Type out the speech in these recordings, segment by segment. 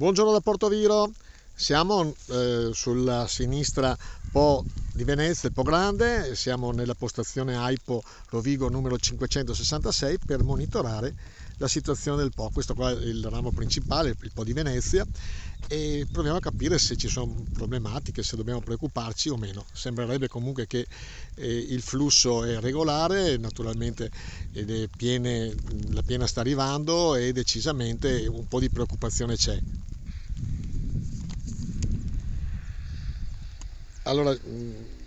Buongiorno da Portoviro, siamo sulla sinistra Po di Venezia, il Po Grande, siamo nella postazione AIPO Rovigo numero 566 per monitorare la situazione del Po. Questo qua è il ramo principale, il Po di Venezia, e proviamo a capire se ci sono problematiche, se dobbiamo preoccuparci o meno. Sembrerebbe comunque che il flusso è regolare, naturalmente la piena sta arrivando e decisamente un po' di preoccupazione c'è. Allora,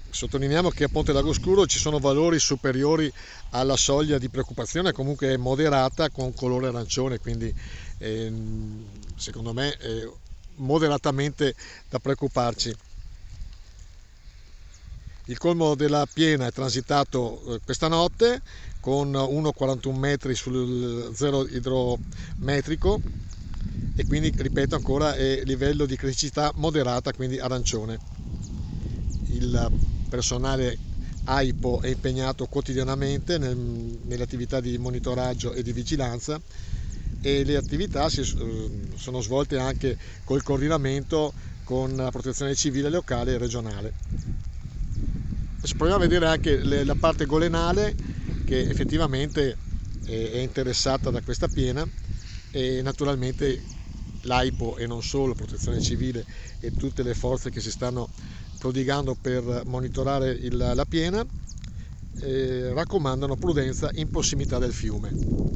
sottolineiamo che a Ponte Lago Scuro ci sono valori superiori alla soglia di preoccupazione, comunque è moderata, con colore arancione, quindi secondo me è moderatamente da preoccuparci. Il colmo della piena è transitato questa notte con 1,41 metri sul zero idrometrico e quindi, ripeto ancora, è livello di criticità moderata, quindi arancione. Il personale AIPO è impegnato quotidianamente nelle attività di monitoraggio e di vigilanza, e le attività sono svolte anche col coordinamento con la protezione civile locale e regionale. Adesso proviamo a vedere anche la parte golenale, che effettivamente è interessata da questa piena, e naturalmente l'AIPO e non solo, protezione civile e tutte le forze che si stanno prodigando per monitorare la piena, raccomandano prudenza in prossimità del fiume.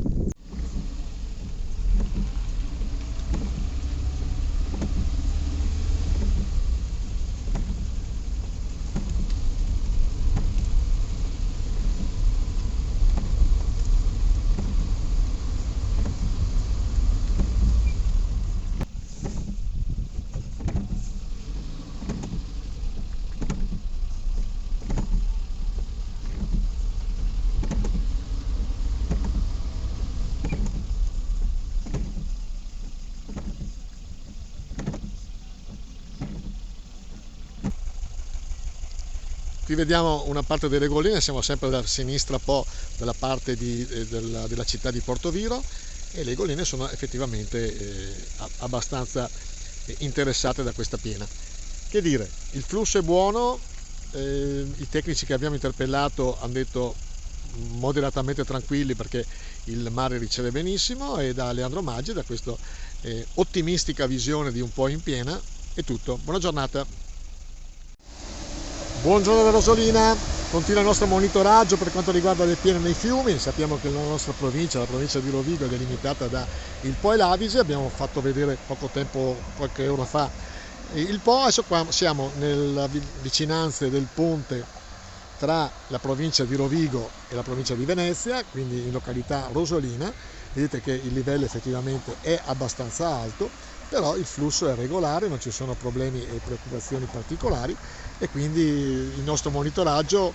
Qui vediamo una parte delle goline, siamo sempre a sinistra Po dalla parte della città di Portoviro, e le goline sono effettivamente abbastanza interessate da questa piena. Che dire, il flusso è buono, i tecnici che abbiamo interpellato hanno detto moderatamente tranquilli perché il mare riceve benissimo, e da Leandro Maggi, da questa ottimistica visione di un Po in piena, è tutto. Buona giornata! Buongiorno da Rosolina, continua il nostro monitoraggio per quanto riguarda le piene nei fiumi. Sappiamo che la nostra provincia, la provincia di Rovigo, è delimitata da il Po e l'Adige. Abbiamo fatto vedere poco tempo, qualche ora fa, il Po. Adesso qua siamo nelle vicinanze del ponte tra la provincia di Rovigo e la provincia di Venezia, quindi in località Rosolina. Vedete che il livello effettivamente è abbastanza alto, però il flusso è regolare, non ci sono problemi e preoccupazioni particolari, e quindi il nostro monitoraggio,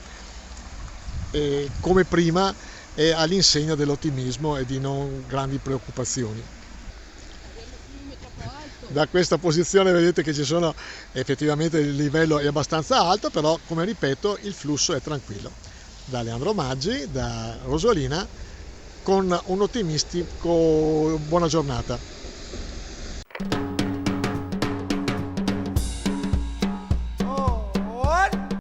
come prima, è all'insegna dell'ottimismo e di non grandi preoccupazioni. Da questa posizione vedete che ci sono, effettivamente il livello è abbastanza alto, però, come ripeto, il flusso è tranquillo. Da Leandro Maggi, da Rosolina, con un ottimistico buona giornata.